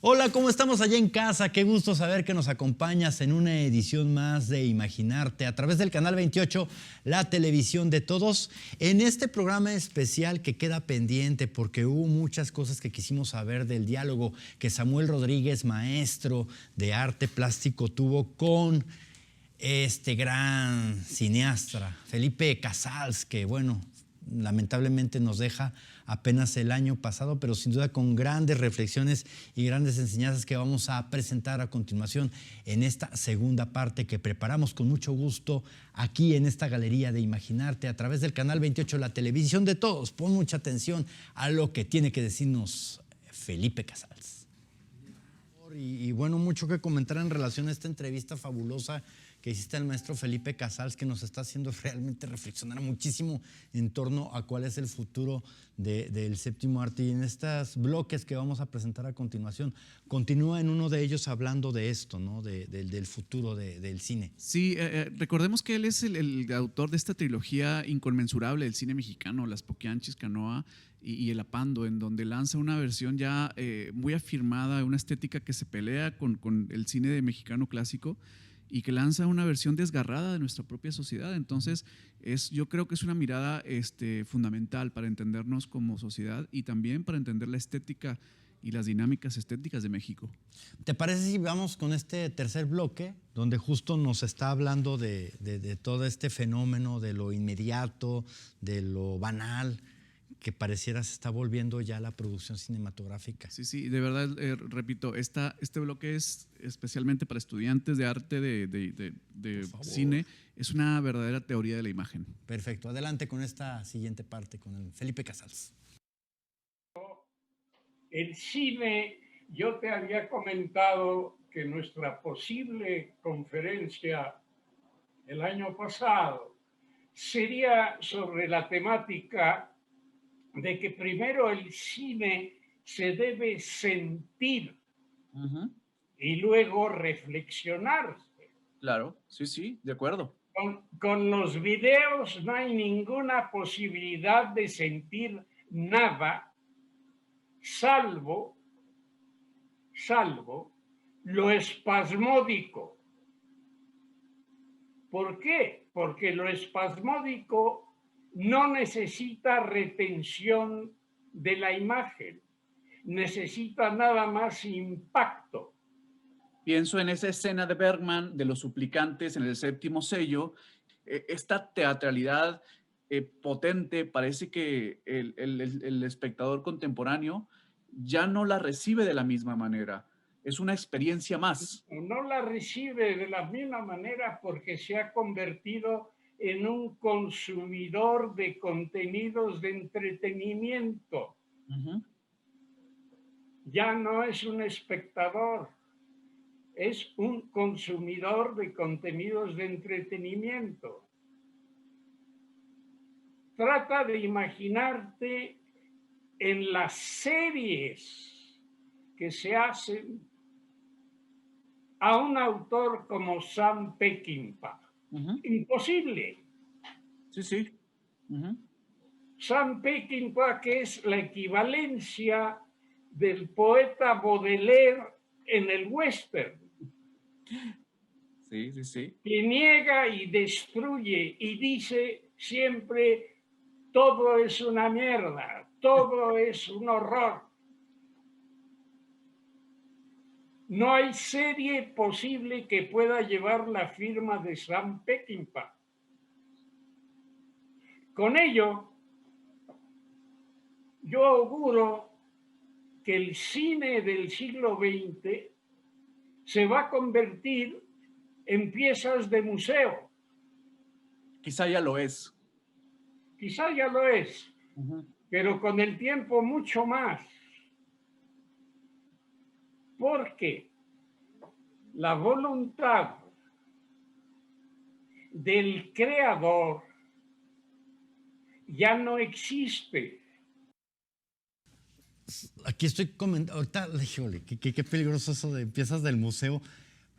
Hola, ¿cómo estamos allá en casa? Qué gusto saber que nos acompañas en una edición más de Imaginarte a través del Canal 28, la televisión de todos, en este programa especial que queda pendiente porque hubo muchas cosas que quisimos saber del diálogo que Samuel Rodríguez, maestro de arte plástico, tuvo con este gran cineasta, Felipe Casals, que bueno, lamentablemente nos deja apenas el año pasado, pero sin duda con grandes reflexiones y grandes enseñanzas que vamos a presentar a continuación en esta segunda parte que preparamos con mucho gusto aquí en esta galería de Imaginarte a través del Canal 28, la televisión de todos. Pon mucha atención a lo que tiene que decirnos Felipe Casals. Y bueno, mucho que comentar en relación a esta entrevista fabulosa que hiciste al maestro Felipe Casals, que nos está haciendo realmente reflexionar muchísimo en torno a cuál es el futuro del séptimo arte. Y en estos bloques que vamos a presentar a continuación, continúa en uno de ellos hablando de esto, ¿no? Del futuro del cine. Sí, recordemos que él es el autor de esta trilogía inconmensurable del cine mexicano, Las Poquianchis, Canoa y El Apando, en donde lanza una versión ya muy afirmada, una estética que se pelea con el cine de mexicano clásico y que lanza una versión desgarrada de nuestra propia sociedad. Entonces, yo creo que es una mirada fundamental para entendernos como sociedad y también para entender la estética y las dinámicas estéticas de México. ¿Te parece si vamos con este tercer bloque, donde justo nos está hablando de todo este fenómeno, de lo inmediato, de lo banal, que pareciera se está volviendo ya la producción cinematográfica? Sí, sí, de verdad, repito, este bloque es especialmente para estudiantes de arte de cine, es una verdadera teoría de la imagen. Perfecto, adelante con esta siguiente parte, con el Felipe Casals. El cine, yo te había comentado que nuestra posible conferencia el año pasado sería sobre la temática de que primero el cine se debe sentir y luego reflexionarse. Claro, sí, sí, de acuerdo. Con los videos no hay ninguna posibilidad de sentir nada, salvo lo espasmódico. ¿Por qué? Porque lo espasmódico no necesita retención de la imagen, necesita nada más impacto. Pienso en esa escena de Bergman de los suplicantes en el séptimo sello, esta teatralidad potente, parece que el espectador contemporáneo ya no la recibe de la misma manera. Es una experiencia más. No la recibe de la misma manera porque se ha convertido en un consumidor de contenidos de entretenimiento. Ya no es un espectador, es un consumidor de contenidos de entretenimiento. Trata de imaginarte en las series que se hacen a un autor como Sam Peckinpah. Imposible. Sí, sí. Sam Peckinpah, que es la equivalencia del poeta Baudelaire en el western. Sí, sí, sí. Que niega y destruye y dice siempre todo es una mierda, todo es un horror. No hay serie posible que pueda llevar la firma de Sam Peckinpah. Con ello, yo auguro que el cine del siglo XX se va a convertir en piezas de museo. Quizá ya lo es. Quizá ya lo es, pero con el tiempo mucho más. Porque la voluntad del creador ya no existe. Aquí estoy comentando, ahorita, híjole, qué peligroso eso de piezas del museo,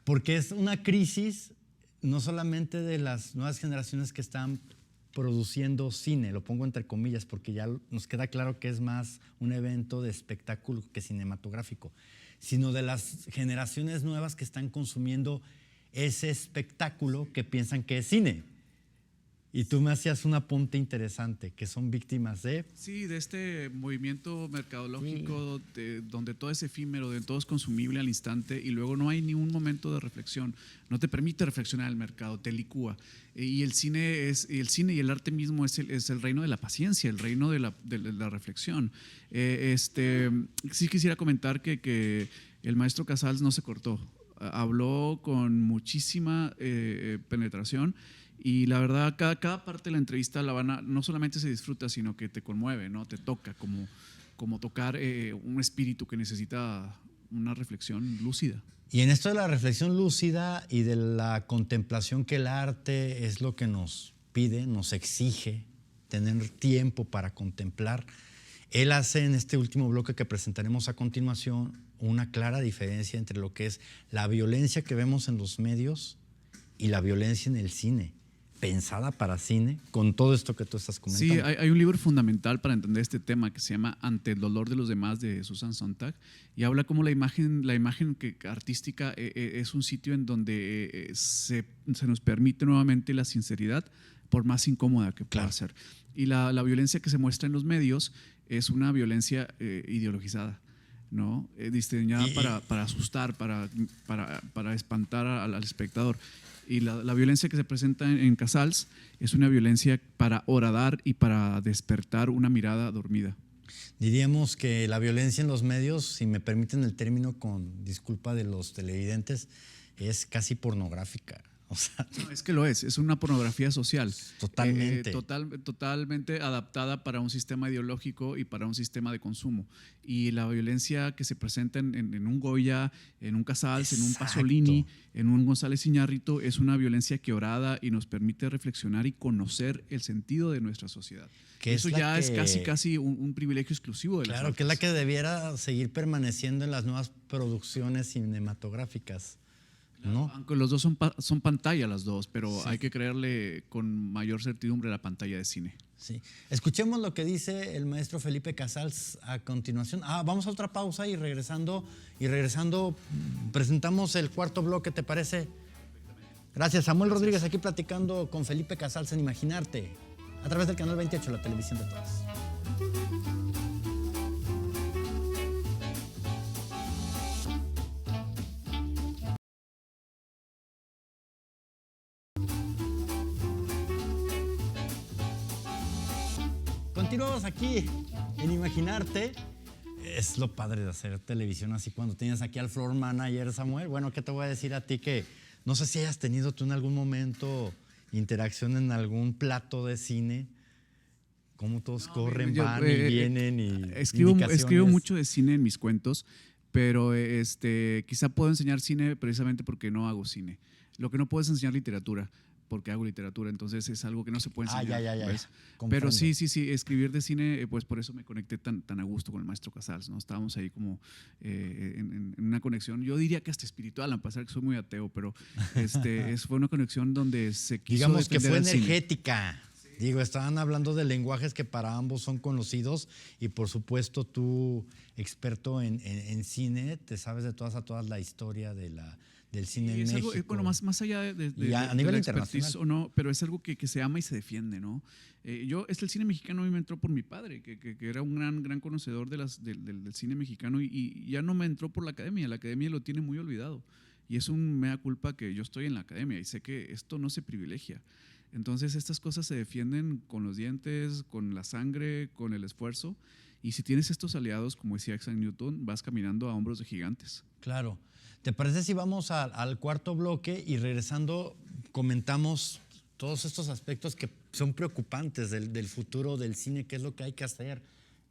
porque es una crisis no solamente de las nuevas generaciones que están produciendo cine, lo pongo entre comillas porque ya nos queda claro que es más un evento de espectáculo que cinematográfico, sino de las generaciones nuevas que están consumiendo ese espectáculo que piensan que es cine. Y tú me hacías un apunte interesante, que son víctimas de... Sí, de este movimiento mercadológico donde todo es efímero, donde todo es consumible al instante y luego no hay ni un momento de reflexión. No te permite reflexionar el mercado, te licúa. Y el cine y el arte mismo es el reino de la paciencia, el reino de la reflexión. Sí quisiera comentar que el maestro Casals no se cortó. Habló con muchísima penetración. Y la verdad, cada parte de la entrevista no solamente se disfruta, sino que te conmueve, ¿no? Te toca, como tocar un espíritu que necesita una reflexión lúcida. Y en esto de la reflexión lúcida y de la contemplación, que el arte es lo que nos pide, nos exige tener tiempo para contemplar, él hace en este último bloque que presentaremos a continuación una clara diferencia entre lo que es la violencia que vemos en los medios y la violencia en el cine, pensada para cine, con todo esto que tú estás comentando. Sí, hay un libro fundamental para entender este tema que se llama Ante el dolor de los demás, de Susan Sontag, y habla cómo la imagen artística es un sitio en donde se nos permite nuevamente la sinceridad, por más incómoda que pueda ser. Y la violencia que se muestra en los medios es una violencia ideologizada, ¿no? Diseñada para asustar, para espantar al espectador. Y la violencia que se presenta en Casals es una violencia para horadar y para despertar una mirada dormida. Diríamos que la violencia en los medios, si me permiten el término con disculpa de los televidentes, es casi pornográfica. O sea, no, es que lo es una pornografía social. Totalmente. Totalmente adaptada para un sistema ideológico y para un sistema de consumo. Y la violencia que se presenta en un Goya, en un Casals, en un Pasolini, en un González Iñárritu, es una violencia que orada y nos permite reflexionar y conocer el sentido de nuestra sociedad. Eso ya es casi un privilegio exclusivo de las artes. Que es la que debiera seguir permaneciendo en las nuevas producciones cinematográficas. ¿No? Aunque los dos son pantalla las dos, pero hay que creerle con mayor certidumbre la pantalla de cine. Sí. Escuchemos lo que dice el maestro Felipe Casals a continuación. Vamos a otra pausa y regresando presentamos el cuarto bloque, ¿te parece? Gracias. Samuel Rodríguez aquí platicando con Felipe Casals en Imaginarte, a través del canal 28, la televisión de todos. Continuamos aquí en Imaginarte. Es lo padre de hacer televisión así cuando tienes aquí al floor manager, Samuel. Bueno, ¿qué te voy a decir a ti? Que no sé si hayas tenido tú en algún momento interacción en algún plato de cine. Cómo todos corren, van y vienen y escribo mucho de cine en mis cuentos, pero quizá puedo enseñar cine precisamente porque no hago cine. Lo que no puedo es enseñar literatura, porque hago literatura, entonces es algo que no se puede enseñar. Ya. Pero sí, escribir de cine, pues por eso me conecté tan a gusto con el maestro Casals, ¿no? Estábamos ahí como en una conexión, yo diría que hasta espiritual, a pesar que soy muy ateo, pero fue una conexión donde se quiso digamos que fue energética. Energética. Digo, estaban hablando de lenguajes que para ambos son conocidos y por supuesto tú, experto en cine, te sabes de todas a todas la historia del cine en México. Bueno, más allá de a nivel de internacional o no, pero es algo que se ama y se defiende, ¿no? El cine mexicano a mí me entró por mi padre, que era un gran conocedor del cine mexicano y ya no me entró por la academia lo tiene muy olvidado. Y es un mea culpa que yo estoy en la academia y sé que esto no se privilegia. Entonces estas cosas se defienden con los dientes, con la sangre, con el esfuerzo. Y si tienes estos aliados, como decía Isaac Newton, vas caminando a hombros de gigantes. Claro. ¿Te parece si vamos al cuarto bloque y regresando comentamos todos estos aspectos que son preocupantes del futuro del cine? ¿Qué es lo que hay que hacer?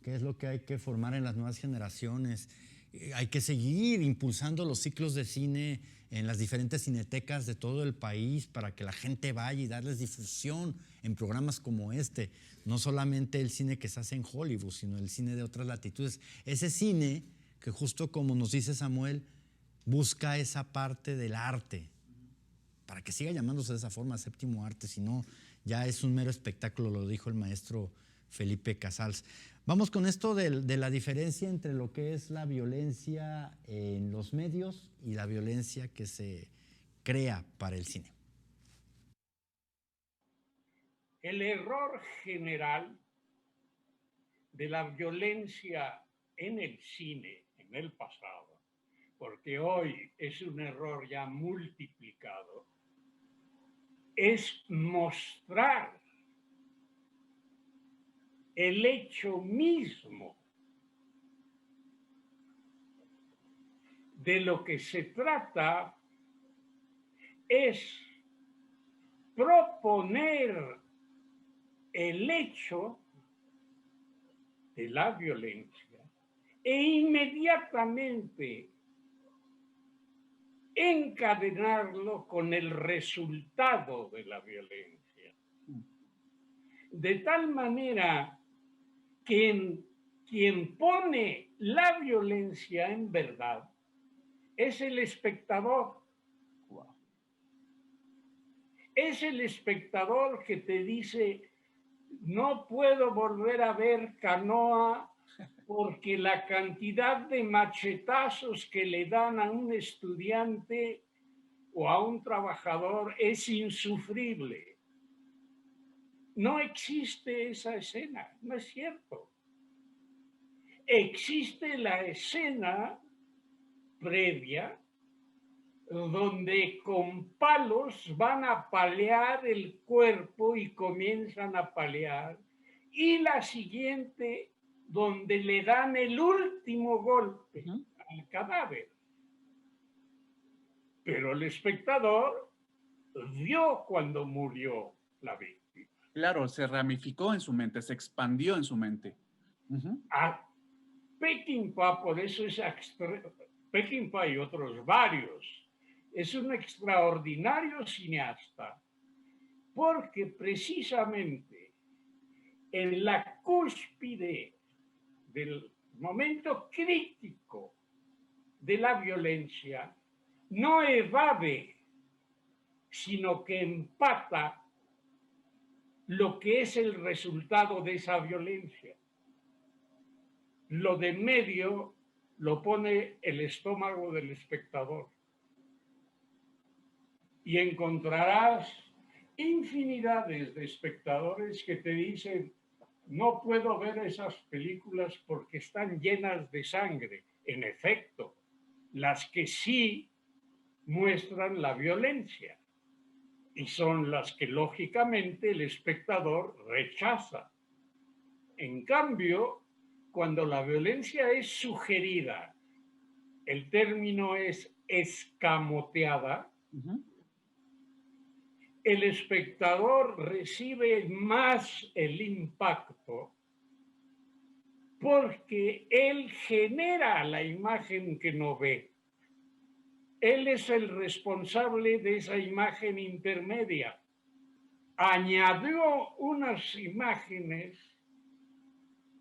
¿Qué es lo que hay que formar en las nuevas generaciones? Hay que seguir impulsando los ciclos de cine en las diferentes cinetecas de todo el país para que la gente vaya y darles difusión en programas como este. No solamente el cine que se hace en Hollywood, sino el cine de otras latitudes. Ese cine que justo como nos dice Samuel, busca esa parte del arte para que siga llamándose de esa forma séptimo arte, si no ya es un mero espectáculo, lo dijo el maestro Felipe Casals. Vamos con esto de la diferencia entre lo que es la violencia en los medios y la violencia que se crea para el cine. El error general de la violencia en el cine en el pasado, porque hoy es un error ya multiplicado, es mostrar el hecho mismo de lo que se trata es proponer el hecho de la violencia e inmediatamente encadenarlo con el resultado de la violencia. De tal manera que quien pone la violencia en verdad es el espectador. Wow. Es el espectador que te dice, no puedo volver a ver Canoa porque la cantidad de machetazos que le dan a un estudiante o a un trabajador es insufrible. No existe esa escena, no es cierto. Existe la escena previa donde con palos van a palear el cuerpo y comienzan a palear, y la siguiente donde le dan el último golpe al cadáver. Pero el espectador vio cuando murió la víctima. Claro, se ramificó en su mente, se expandió en su mente. A Peckinpah, por eso es Peckinpah y otros varios, es un extraordinario cineasta, porque precisamente en la cúspide del momento crítico de la violencia, no evade, sino que empata lo que es el resultado de esa violencia. Lo de medio lo pone el estómago del espectador. Y encontrarás infinidades de espectadores que te dicen, no puedo ver esas películas porque están llenas de sangre. En efecto, las que sí muestran la violencia y son las que lógicamente el espectador rechaza. En cambio, cuando la violencia es sugerida, el término es escamoteada, el espectador recibe más el impacto porque él genera la imagen que no ve. Él es el responsable de esa imagen intermedia. Añadió unas imágenes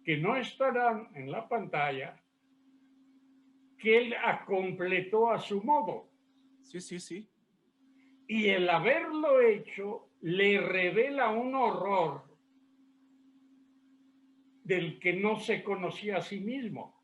que no estarán en la pantalla, que él completó a su modo. Sí. Y el haberlo hecho le revela un horror del que no se conocía a sí mismo.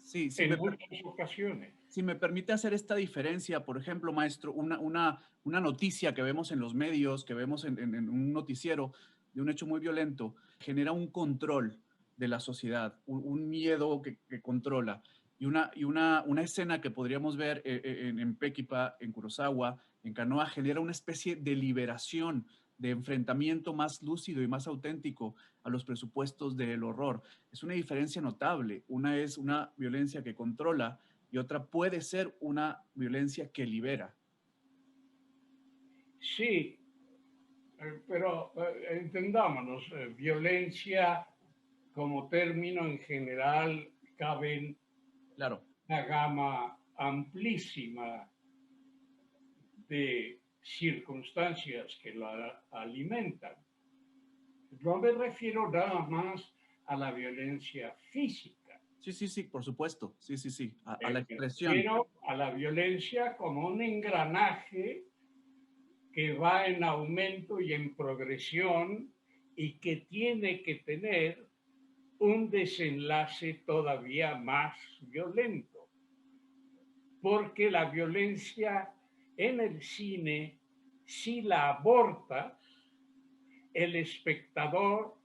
Sí, en muchas ocasiones. Si me permite hacer esta diferencia, por ejemplo, maestro, una noticia que vemos en los medios, que vemos en un noticiero de un hecho muy violento, genera un control de la sociedad, un miedo que controla. Y una escena que podríamos ver en Peckinpah, en Kurosawa, en Canoa, genera una especie de liberación, de enfrentamiento más lúcido y más auténtico a los presupuestos del horror. Es una diferencia notable. Una es una violencia que controla y otra puede ser una violencia que libera. Sí, pero entendámonos, violencia como término en general cabe Claro. una gama amplísima de circunstancias que la alimentan. No me refiero nada más a la violencia física. Sí, por supuesto. Sí. A la expresión. Pero a la violencia como un engranaje que va en aumento y en progresión y que tiene que tener un desenlace todavía más violento, porque la violencia en el cine, si la aborta, el espectador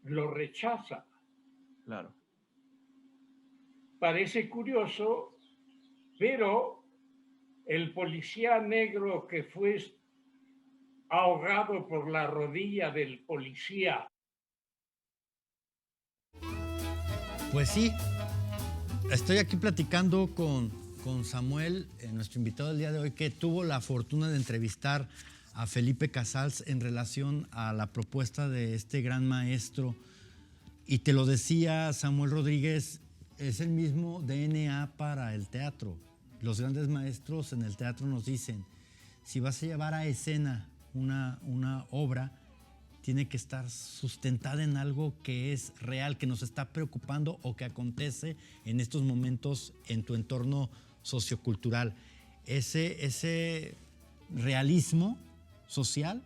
lo rechaza. Claro. Parece curioso, pero el policía negro que fue ahogado por la rodilla del policía. Pues sí, estoy aquí platicando con Samuel, nuestro invitado del día de hoy, que tuvo la fortuna de entrevistar a Felipe Casals en relación a la propuesta de este gran maestro. Y te lo decía Samuel Rodríguez, es el mismo DNA para el teatro. Los grandes maestros en el teatro nos dicen, si vas a llevar a escena una obra, tiene que estar sustentada en algo que es real, que nos está preocupando o que acontece en estos momentos en tu entorno sociocultural. Ese realismo social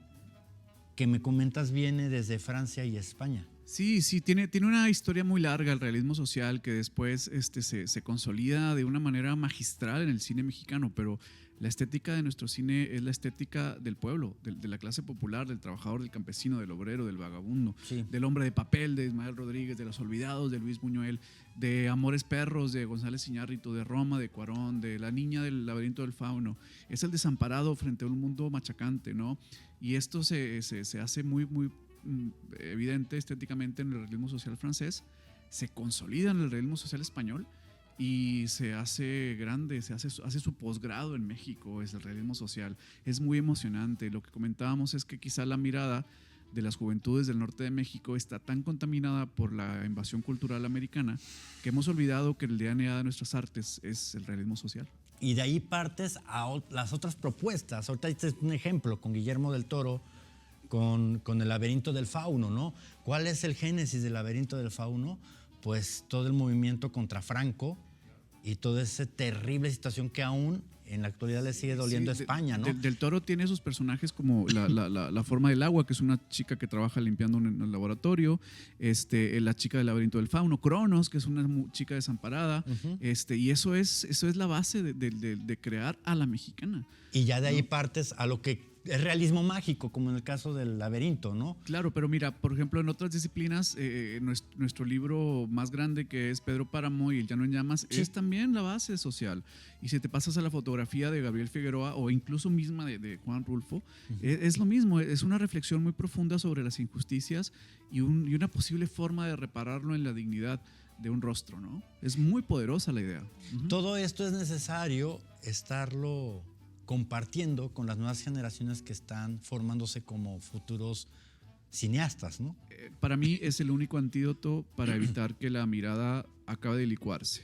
que me comentas viene desde Francia y España. Sí, tiene una historia muy larga el realismo social que después se consolida de una manera magistral en el cine mexicano, pero la estética de nuestro cine es la estética del pueblo, de la clase popular, del trabajador, del campesino, del obrero, del vagabundo, Sí. del hombre de papel, de Ismael Rodríguez, de Los Olvidados, de Luis Buñuel, de Amores Perros, de González Iñárritu, de Roma, de Cuarón, de La niña del laberinto del fauno. Es el desamparado frente a un mundo machacante, ¿no? Y esto se hace muy evidente estéticamente en el realismo social francés, se consolida en el realismo social español y se hace grande, hace su posgrado en México, es el realismo social. Es muy emocionante. Lo que comentábamos es que quizá la mirada de las juventudes del norte de México está tan contaminada por la invasión cultural americana que hemos olvidado que el DNA de nuestras artes es el realismo social. Y de ahí partes a las otras propuestas. Ahorita este es un ejemplo con Guillermo del Toro, con el laberinto del fauno, ¿no? ¿Cuál es el génesis del laberinto del fauno? Pues todo el movimiento contra Franco y toda esa terrible situación que aún en la actualidad le sigue doliendo a España, ¿no? Del Toro tiene sus personajes como la forma del agua, que es una chica que trabaja limpiando en el laboratorio, la chica del laberinto del fauno, Cronos, que es una chica desamparada, y eso es la base de crear a la mexicana. Y ya de ahí partes a lo que es realismo mágico, como en el caso del laberinto, ¿no? Claro, pero mira, por ejemplo, en otras disciplinas, nuestro libro más grande, que es Pedro Páramo y El llano en llamas, sí, es también la base social. Y si te pasas a la fotografía de Gabriel Figueroa o incluso misma de Juan Rulfo, es lo mismo, es una reflexión muy profunda sobre las injusticias y una posible forma de repararlo en la dignidad de un rostro, ¿no? Es muy poderosa la idea. Todo esto es necesario estarlo compartiendo con las nuevas generaciones que están formándose como futuros cineastas, ¿no? Para mí es el único antídoto para evitar que la mirada acabe de licuarse.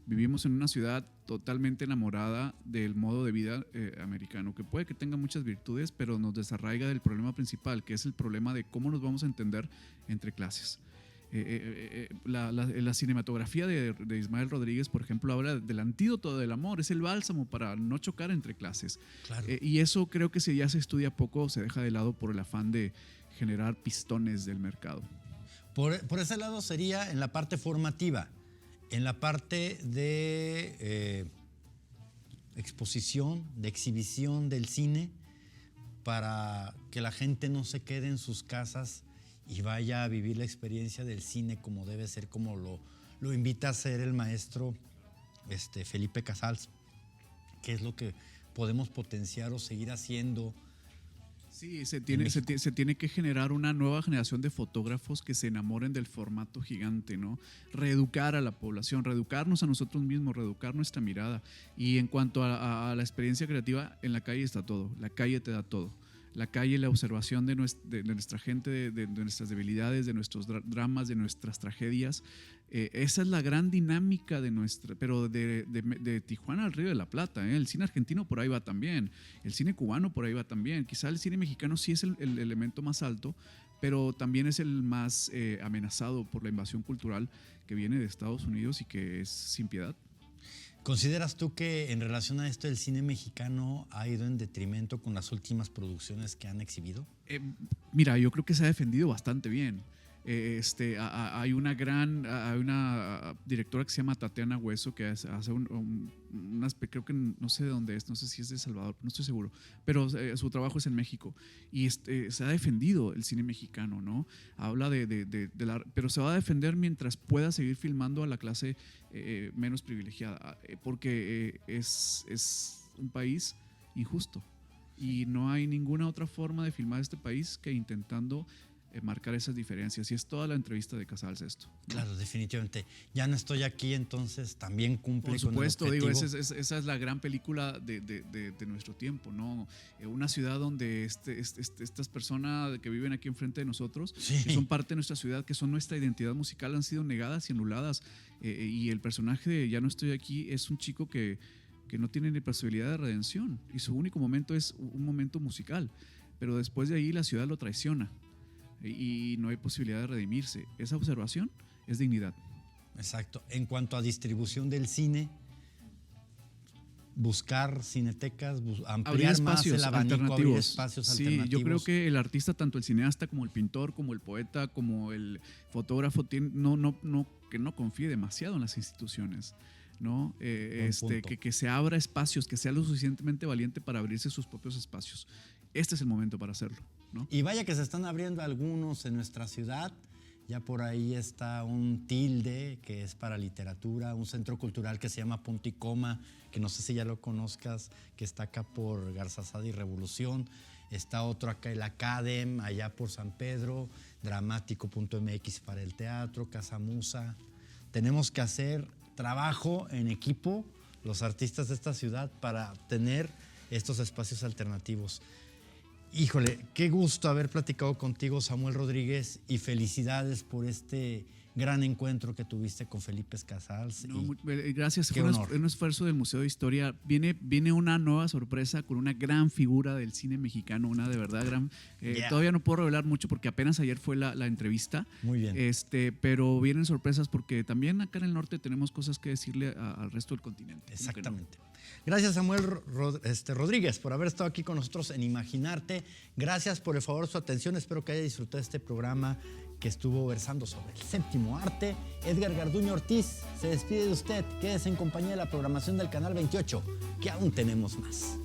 Vivimos en una ciudad totalmente enamorada del modo de vida americano, que puede que tenga muchas virtudes, pero nos desarraiga del problema principal, que es el problema de cómo nos vamos a entender entre clases. La cinematografía de Ismael Rodríguez, por ejemplo, habla del antídoto del amor, es el bálsamo para no chocar entre clases. Claro. Y eso creo que si ya se estudia poco, se deja de lado por el afán de generar pistones del mercado. Por ese lado sería en la parte formativa, en la parte de exposición, de exhibición del cine, para que la gente no se quede en sus casas y vaya a vivir la experiencia del cine como debe ser, como lo invita a hacer el maestro Felipe Casals. ¿Qué es lo que podemos potenciar o seguir haciendo? Sí, se tiene que generar una nueva generación de fotógrafos que se enamoren del formato gigante, ¿no? Reeducar a la población, reeducarnos a nosotros mismos, reeducar nuestra mirada. Y en cuanto a la experiencia creativa, en la calle está todo, la calle te da todo. La calle, la observación de nuestra gente, de nuestras debilidades, de nuestros dramas, de nuestras tragedias. Esa es la gran dinámica de nuestra, pero de Tijuana al Río de la Plata. El cine argentino por ahí va también, el cine cubano por ahí va también. Quizá el cine mexicano sí es el elemento más alto, pero también es el más amenazado por la invasión cultural que viene de Estados Unidos y que es sin piedad. ¿Consideras tú que en relación a esto el cine mexicano ha ido en detrimento con las últimas producciones que han exhibido? Mira, yo creo que se ha defendido bastante bien. Hay una directora que se llama Tatiana Hueso que hace unas, creo que no sé de dónde es, no sé si es de Salvador, no estoy seguro, pero su trabajo es en México y se ha defendido el cine mexicano, ¿no? Habla pero se va a defender mientras pueda seguir filmando a la clase menos privilegiada, porque es un país injusto y no hay ninguna otra forma de filmar este país que intentando marcar esas diferencias, y es toda la entrevista de Casals esto, ¿no? Claro, definitivamente. Ya no estoy aquí, entonces también cumple Por supuesto, con el digo, objetivo. esa es la gran película de nuestro tiempo, ¿no? Una ciudad donde estas personas que viven aquí enfrente de nosotros, Sí. que son parte de nuestra ciudad, que son nuestra identidad musical, han sido negadas y anuladas, y el personaje de Ya no estoy aquí es un chico que no tiene ni posibilidad de redención, y su único momento es un momento musical, pero después de ahí la ciudad lo traiciona y no hay posibilidad de redimirse. Esa observación es dignidad. Exacto. En cuanto a distribución del cine, buscar cinetecas, ampliar más el abanico, abrir espacios Sí, alternativos. yo creo que el artista, tanto el cineasta como el pintor, como el poeta, como el fotógrafo, que no confíe demasiado en las instituciones, ¿no? Que se abra espacios, que sea lo suficientemente valiente para abrirse sus propios espacios. Este es el momento para hacerlo, ¿no? Y vaya que se están abriendo algunos en nuestra ciudad. Ya por ahí está un Tilde, que es para literatura, un centro cultural que se llama Punto y Coma, que no sé si ya lo conozcas, que está acá por Garzazada y Revolución. Está otro acá, el Academ, allá por San Pedro, Dramático.mx para el teatro, Casa Musa. Tenemos que hacer trabajo en equipo, los artistas de esta ciudad, para tener estos espacios alternativos. Híjole, qué gusto haber platicado contigo, Samuel Rodríguez, y felicidades por este gran encuentro que tuviste con Felipe Casals. Gracias, fue un esfuerzo del Museo de Historia. Viene una nueva sorpresa con una gran figura del cine mexicano, una de verdad gran. Todavía no puedo revelar mucho porque apenas ayer fue la entrevista. Muy bien. Pero vienen sorpresas porque también acá en el norte tenemos cosas que decirle al resto del continente. Exactamente. Gracias, Samuel Rodríguez, por haber estado aquí con nosotros en Imaginarte. Gracias por el favor de su atención. Espero que haya disfrutado este programa que estuvo versando sobre el séptimo arte. Edgar Garduño Ortiz se despide de usted. Quédese en compañía de la programación del Canal 28, que aún tenemos más.